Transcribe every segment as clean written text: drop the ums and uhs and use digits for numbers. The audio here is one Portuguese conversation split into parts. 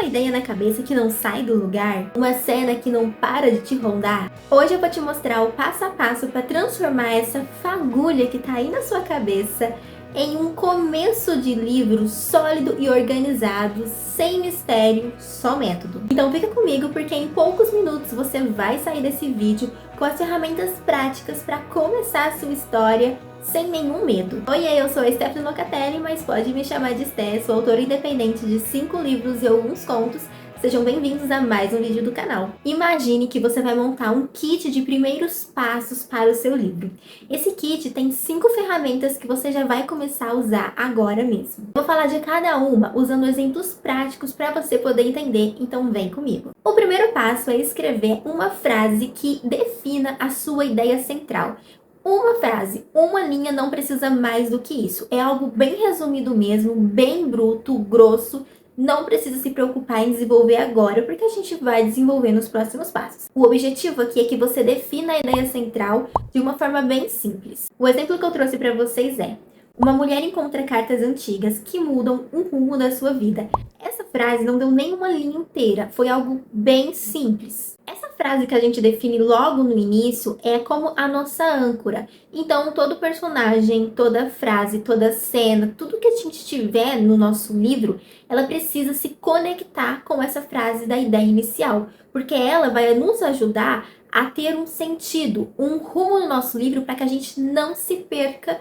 uma ideia na cabeça que não sai do lugar? Uma cena que não para de te rondar? Hoje eu vou te mostrar o passo a passo para transformar essa fagulha que tá aí na sua cabeça em um começo de livro sólido e organizado, sem mistério, só método. Então fica comigo porque em poucos minutos você vai sair desse vídeo com as ferramentas práticas para começar a sua história sem nenhum medo. Oi, eu sou a Stephanie Locatelli, mas pode me chamar de Sté, sou autora independente de 5 livros e alguns contos. Sejam bem-vindos a mais um vídeo do canal. Imagine que você vai montar um kit de primeiros passos para o seu livro. Esse kit tem 5 ferramentas que você já vai começar a usar agora mesmo. Vou falar de cada uma usando exemplos práticos para você poder entender, então vem comigo. O primeiro passo é escrever uma frase que defina a sua ideia central. Uma frase, uma linha, não precisa mais do que isso. É algo bem resumido mesmo, bem bruto, grosso. Não precisa se preocupar em desenvolver agora, porque a gente vai desenvolver nos próximos passos. O objetivo aqui é que você defina a ideia central de uma forma bem simples. O exemplo que eu trouxe para vocês é: uma mulher encontra cartas antigas que mudam o rumo da sua vida. Essa frase não deu nenhuma linha inteira, foi algo bem simples. Essa frase que a gente define logo no início é como a nossa âncora. Então, todo personagem, toda frase, toda cena, tudo que a gente tiver no nosso livro, ela precisa se conectar com essa frase da ideia inicial, porque ela vai nos ajudar a ter um sentido, um rumo no nosso livro para que a gente não se perca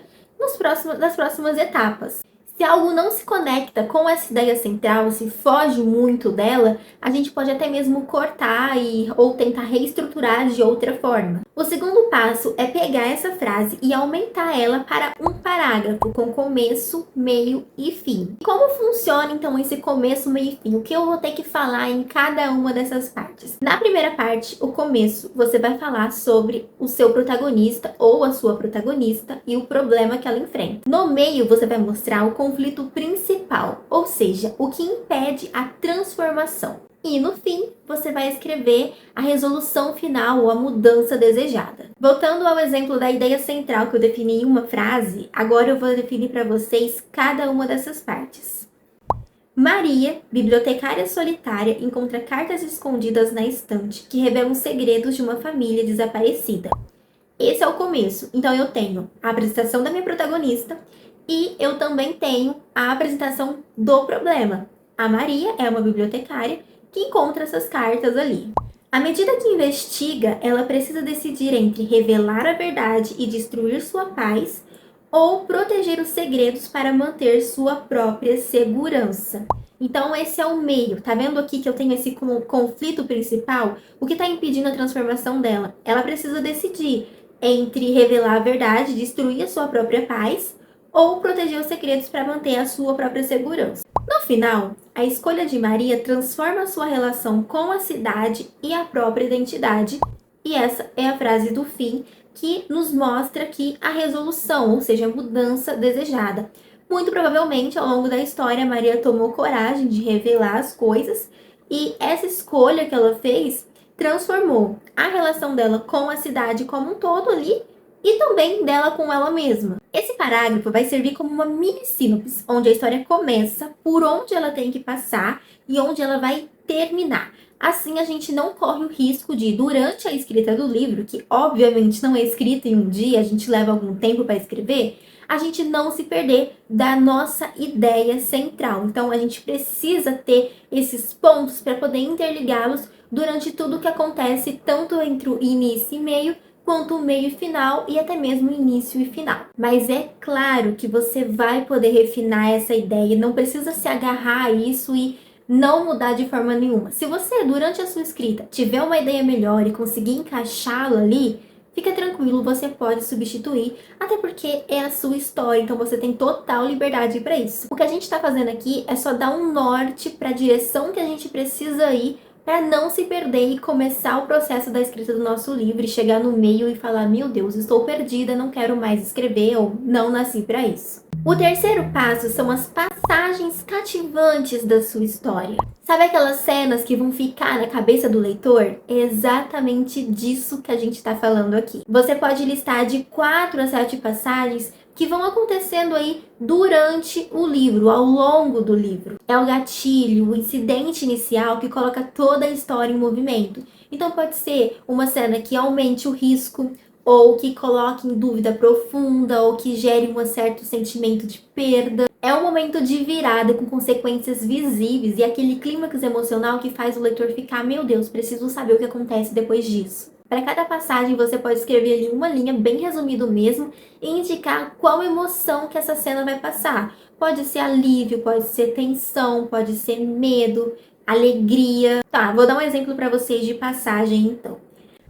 nas próximas etapas. Se algo não se conecta com essa ideia central, se foge muito dela, a gente pode até mesmo cortar ou tentar reestruturar de outra forma. O segundo passo é pegar essa frase e aumentar ela para um parágrafo com começo, meio e fim. Como funciona então esse começo, meio e fim? O que eu vou ter que falar em cada uma dessas partes? Na primeira parte, o começo, você vai falar sobre o seu protagonista ou a sua protagonista e o problema que ela enfrenta. No meio, você vai mostrar o conflito principal, ou seja, o que impede a transformação. E no fim, você vai escrever a resolução final ou a mudança desejada. Voltando ao exemplo da ideia central que eu defini em uma frase, agora eu vou definir para vocês cada uma dessas partes. Maria, bibliotecária solitária, encontra cartas escondidas na estante que revelam segredos de uma família desaparecida. Esse é o começo. Então eu tenho a apresentação da minha protagonista e eu também tenho a apresentação do problema. A Maria é uma bibliotecária que encontra essas cartas ali. À medida que investiga, ela precisa decidir entre revelar a verdade e destruir sua paz ou proteger os segredos para manter sua própria segurança. Então esse é o meio. Tá vendo aqui que eu tenho esse conflito principal? O que está impedindo a transformação dela? Ela precisa decidir entre revelar a verdade, destruir a sua própria paz ou proteger os segredos para manter a sua própria segurança. No final, a escolha de Maria transforma a sua relação com a cidade e a própria identidade. E essa é a frase do fim que nos mostra aqui a resolução, ou seja, a mudança desejada. Muito provavelmente, ao longo da história, Maria tomou coragem de revelar as coisas e essa escolha que ela fez transformou a relação dela com a cidade como um todo ali e também dela com ela mesma. Esse parágrafo vai servir como uma mini sinopse, onde a história começa, por onde ela tem que passar e onde ela vai terminar. Assim, a gente não corre o risco de, durante a escrita do livro, que obviamente não é escrita em um dia, a gente leva algum tempo para escrever, a gente não se perder da nossa ideia central. Então, a gente precisa ter esses pontos para poder interligá-los durante tudo o que acontece, tanto entre o início e meio, quanto o meio e final e até mesmo o início e final. Mas é claro que você vai poder refinar essa ideia, não precisa se agarrar a isso e não mudar de forma nenhuma. Se você, durante a sua escrita, tiver uma ideia melhor e conseguir encaixá-la ali, fica tranquilo, você pode substituir, até porque é a sua história, então você tem total liberdade para isso. O que a gente está fazendo aqui é só dar um norte para a direção que a gente precisa ir para não se perder e começar o processo da escrita do nosso livro e chegar no meio e falar: meu Deus, estou perdida, não quero mais escrever ou não nasci para isso. O terceiro passo são as passagens cativantes da sua história. Sabe aquelas cenas que vão ficar na cabeça do leitor? É exatamente disso que a gente está falando aqui. Você pode listar de 4 a 7 passagens que vão acontecendo aí durante o livro, ao longo do livro. É o gatilho, o incidente inicial que coloca toda a história em movimento. Então pode ser uma cena que aumente o risco, ou que coloque em dúvida profunda, ou que gere um certo sentimento de perda. É um momento de virada com consequências visíveis e aquele clímax emocional que faz o leitor ficar, meu Deus, preciso saber o que acontece depois disso. Para cada passagem, você pode escrever ali uma linha bem resumido mesmo e indicar qual emoção que essa cena vai passar. Pode ser alívio, pode ser tensão, pode ser medo, alegria. Tá, vou dar um exemplo para vocês de passagem então.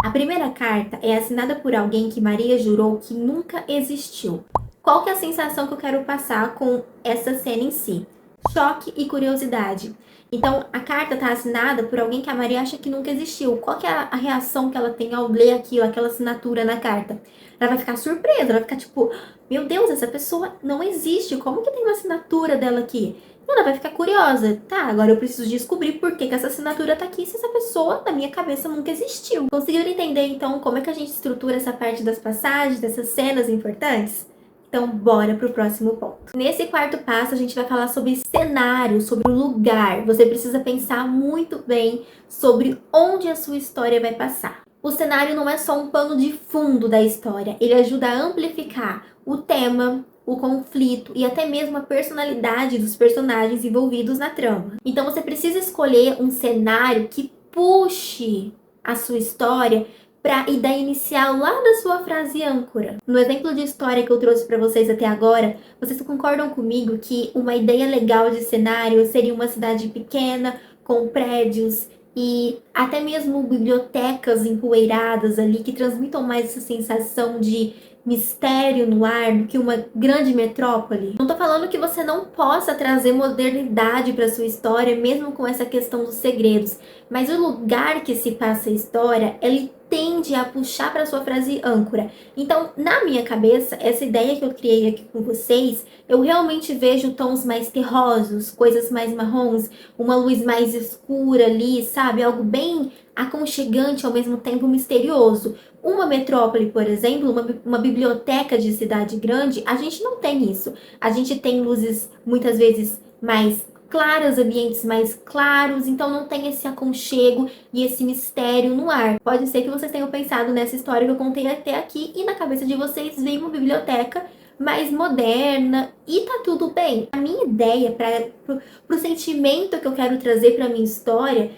A primeira carta é assinada por alguém que Maria jurou que nunca existiu. Qual que é a sensação que eu quero passar com essa cena em si? Choque e curiosidade. Então, a carta está assinada por alguém que a Maria acha que nunca existiu. Qual que é a reação que ela tem ao ler aquilo, aquela assinatura na carta? Ela vai ficar surpresa, ela vai ficar tipo, meu Deus, essa pessoa não existe, como que tem uma assinatura dela aqui? Ela vai ficar curiosa. Tá, agora eu preciso descobrir por que essa assinatura tá aqui se essa pessoa, na minha cabeça, nunca existiu. Conseguiram entender, então, como é que a gente estrutura essa parte das passagens, dessas cenas importantes? Então, bora pro próximo ponto. Nesse quarto passo, a gente vai falar sobre cenário, sobre o lugar. Você precisa pensar muito bem sobre onde a sua história vai passar. O cenário não é só um pano de fundo da história, ele ajuda a amplificar o tema, o conflito e até mesmo a personalidade dos personagens envolvidos na trama. Então você precisa escolher um cenário que puxe a sua história para a ideia inicial lá da sua frase âncora. No exemplo de história que eu trouxe para vocês até agora, vocês concordam comigo que uma ideia legal de cenário seria uma cidade pequena, com prédios e até mesmo bibliotecas empoeiradas ali, que transmitam mais essa sensação de mistério no ar do que uma grande metrópole? Não tô falando que você não possa trazer modernidade para sua história, mesmo com essa questão dos segredos, mas o lugar que se passa a história, ele tende a puxar para sua frase âncora. Então, na minha cabeça, essa ideia que eu criei aqui com vocês, eu realmente vejo tons mais terrosos, coisas mais marrons, uma luz mais escura ali, sabe? Algo bem aconchegante, ao mesmo tempo misterioso. Uma metrópole, por exemplo, uma biblioteca de cidade grande, a gente não tem isso. A gente tem luzes muitas vezes mais claras, ambientes mais claros, então não tem esse aconchego e esse mistério no ar. Pode ser que vocês tenham pensado nessa história que eu contei até aqui e na cabeça de vocês veio uma biblioteca mais moderna e tá tudo bem. A minha ideia pro sentimento que eu quero trazer para minha história,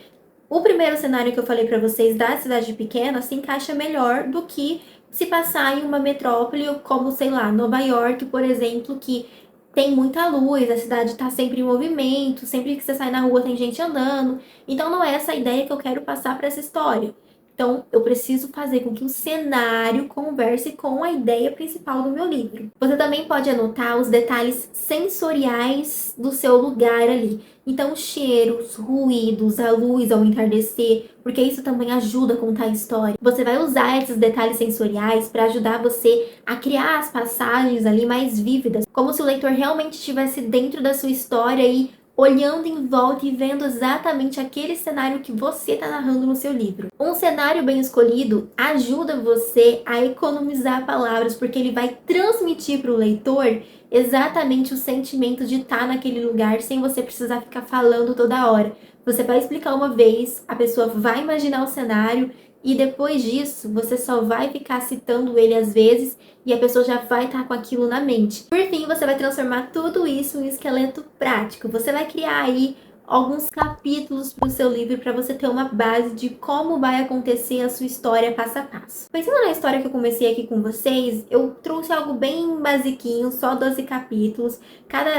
o primeiro cenário que eu falei para vocês da cidade pequena se encaixa melhor do que se passar em uma metrópole como, sei lá, Nova York, por exemplo, que tem muita luz, a cidade está sempre em movimento, sempre que você sai na rua tem gente andando. Então não é essa a ideia que eu quero passar para essa história. Então, eu preciso fazer com que o cenário converse com a ideia principal do meu livro. Você também pode anotar os detalhes sensoriais do seu lugar ali. Então, cheiros, ruídos, a luz ao entardecer, porque isso também ajuda a contar a história. Você vai usar esses detalhes sensoriais para ajudar você a criar as passagens ali mais vívidas, como se o leitor realmente estivesse dentro da sua história e olhando em volta e vendo exatamente aquele cenário que você está narrando no seu livro. Um cenário bem escolhido ajuda você a economizar palavras, porque ele vai transmitir para o leitor exatamente o sentimento de estar naquele lugar sem você precisar ficar falando toda hora. Você vai explicar uma vez, a pessoa vai imaginar o cenário e depois disso você só vai ficar citando ele às vezes e a pessoa já vai estar com aquilo na mente. Por fim, você vai transformar tudo isso em um esqueleto prático. Você vai criar aí alguns capítulos para o seu livro para você ter uma base de como vai acontecer a sua história passo a passo. Pensando na história que eu comecei aqui com vocês, eu trouxe algo bem basiquinho, só 12 capítulos.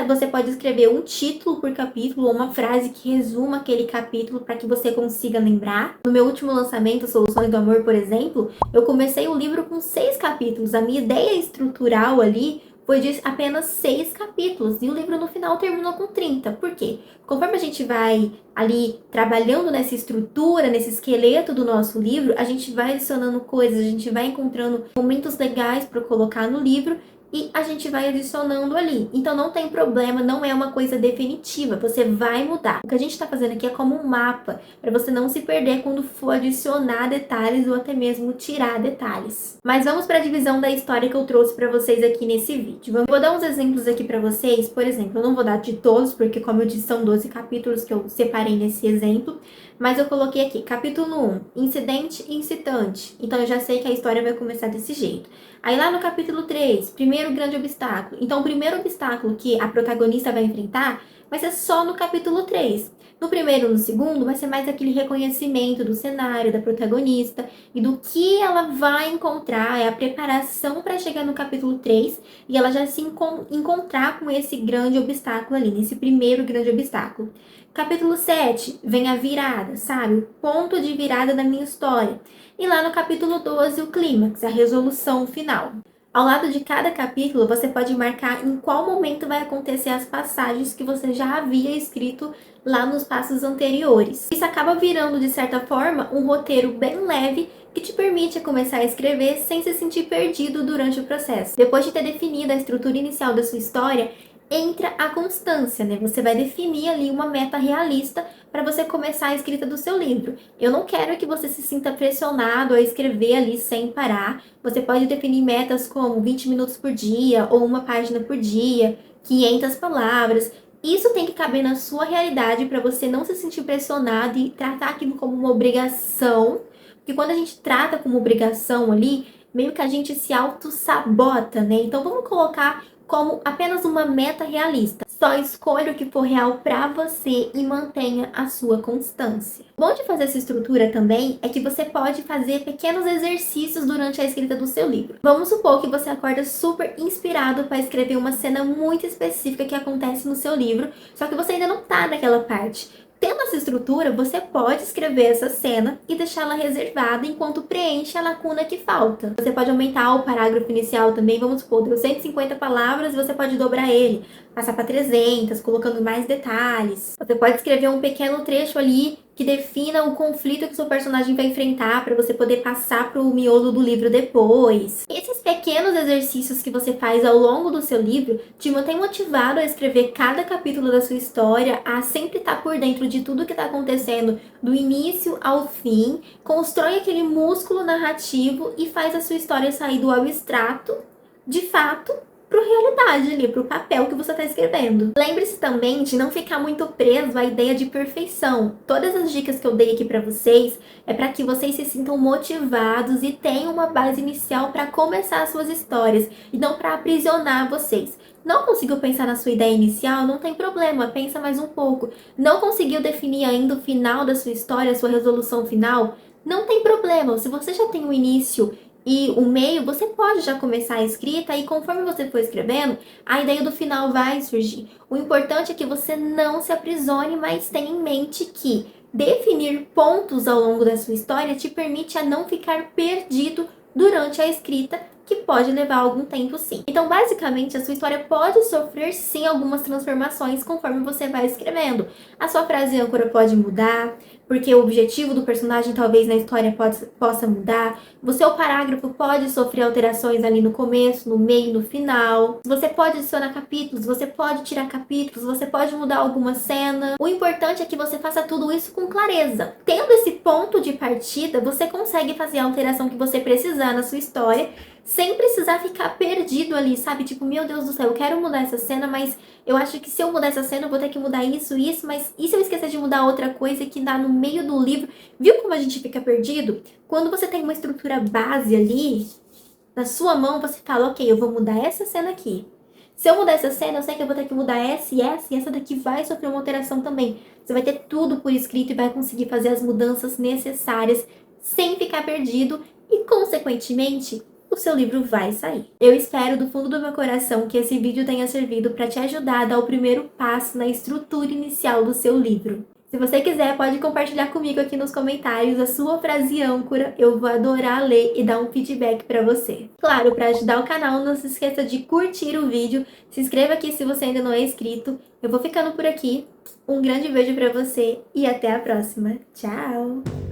Você pode escrever um título por capítulo ou uma frase que resuma aquele capítulo para que você consiga lembrar. No meu último lançamento, Soluções do Amor, por exemplo, eu comecei o livro com 6 capítulos. A minha ideia estrutural ali foi de apenas 6 capítulos e o livro no final terminou com 30. Por quê? Conforme a gente vai ali trabalhando nessa estrutura, nesse esqueleto do nosso livro, a gente vai adicionando coisas, a gente vai encontrando momentos legais para colocar no livro e a gente vai adicionando ali. Então não tem problema, não é uma coisa definitiva, você vai mudar. O que a gente está fazendo aqui é como um mapa, para você não se perder quando for adicionar detalhes ou até mesmo tirar detalhes. Mas vamos para a divisão da história que eu trouxe para vocês aqui nesse vídeo. Vou dar uns exemplos aqui para vocês, por exemplo, eu não vou dar de todos, porque como eu disse, são 12 capítulos que eu separei nesse exemplo, mas eu coloquei aqui, capítulo 1, incidente e incitante. Então eu já sei que a história vai começar desse jeito. Aí lá no capítulo 3, primeiro grande obstáculo. Então o primeiro obstáculo que a protagonista vai enfrentar vai ser só no capítulo 3. No primeiro e no segundo vai ser mais aquele reconhecimento do cenário, da protagonista e do que ela vai encontrar, é a preparação para chegar no capítulo 3 e ela já se encontrar com esse grande obstáculo ali, nesse primeiro grande obstáculo. Capítulo 7, vem a virada, sabe? O ponto de virada da minha história. E lá no capítulo 12, o clímax, a resolução final. Ao lado de cada capítulo, você pode marcar em qual momento vai acontecer as passagens que você já havia escrito lá nos passos anteriores. Isso acaba virando, de certa forma, um roteiro bem leve que te permite começar a escrever sem se sentir perdido durante o processo. Depois de ter definido a estrutura inicial da sua história, entra a constância, né? Você vai definir ali uma meta realista para você começar a escrita do seu livro. Eu não quero que você se sinta pressionado a escrever ali sem parar. Você pode definir metas como 20 minutos por dia ou uma página por dia, 500 palavras. Isso tem que caber na sua realidade para você não se sentir pressionado e tratar aquilo como uma obrigação. Porque quando a gente trata como obrigação ali, meio que a gente se auto-sabota, né? Então vamos colocar como apenas uma meta realista. Só escolha o que for real para você e mantenha a sua constância. O bom de fazer essa estrutura também é que você pode fazer pequenos exercícios durante a escrita do seu livro. Vamos supor que você acorda super inspirado para escrever uma cena muito específica que acontece no seu livro, só que você ainda não tá naquela parte. Tendo essa estrutura, você pode escrever essa cena e deixá-la reservada enquanto preenche a lacuna que falta. Você pode aumentar o parágrafo inicial também, vamos supor, deu 150 palavras e você pode dobrar ele, passar para 300, colocando mais detalhes. Você pode escrever um pequeno trecho ali que defina o conflito que o seu personagem vai enfrentar para você poder passar para o miolo do livro depois. Esses pequenos exercícios que você faz ao longo do seu livro te mantém motivado a escrever cada capítulo da sua história, a sempre estar por dentro de tudo que está acontecendo do início ao fim, constrói aquele músculo narrativo e faz a sua história sair do abstrato, de fato, para a realidade ali, para o papel que você está escrevendo. Lembre-se também de não ficar muito preso à ideia de perfeição. Todas as dicas que eu dei aqui para vocês é para que vocês se sintam motivados e tenham uma base inicial para começar as suas histórias e não para aprisionar vocês. Não conseguiu pensar na sua ideia inicial? Não tem problema, pensa mais um pouco. Não conseguiu definir ainda o final da sua história, a sua resolução final? Não tem problema, se você já tem o início e o meio, você pode já começar a escrita e conforme você for escrevendo, a ideia do final vai surgir. O importante é que você não se aprisione, mas tenha em mente que definir pontos ao longo da sua história te permite a não ficar perdido durante a escrita, que pode levar algum tempo sim. Então, basicamente, a sua história pode sofrer sim algumas transformações conforme você vai escrevendo. A sua frase âncora pode mudar, porque o objetivo do personagem talvez na história possa mudar. O seu parágrafo pode sofrer alterações ali no começo, no meio, no final. Você pode adicionar capítulos, você pode tirar capítulos, você pode mudar alguma cena. O importante é que você faça tudo isso com clareza. Tendo esse ponto de partida, você consegue fazer a alteração que você precisar na sua história, sem precisar ficar perdido ali, sabe? Tipo, meu Deus do céu, eu quero mudar essa cena, mas eu acho que se eu mudar essa cena eu vou ter que mudar isso, mas e se eu esquecer de mudar outra coisa que dá no meio do livro? Viu como a gente fica perdido? Quando você tem uma estrutura base ali, na sua mão, você fala, ok, eu vou mudar essa cena aqui. Se eu mudar essa cena, eu sei que eu vou ter que mudar essa e essa daqui vai sofrer uma alteração também. Você vai ter tudo por escrito e vai conseguir fazer as mudanças necessárias sem ficar perdido e, consequentemente, o seu livro vai sair. Eu espero do fundo do meu coração que esse vídeo tenha servido para te ajudar a dar o primeiro passo na estrutura inicial do seu livro. Se você quiser, pode compartilhar comigo aqui nos comentários a sua frase âncora, eu vou adorar ler e dar um feedback para você. Claro, para ajudar o canal, não se esqueça de curtir o vídeo, se inscreva aqui se você ainda não é inscrito. Eu vou ficando por aqui, um grande beijo para você e até a próxima. Tchau!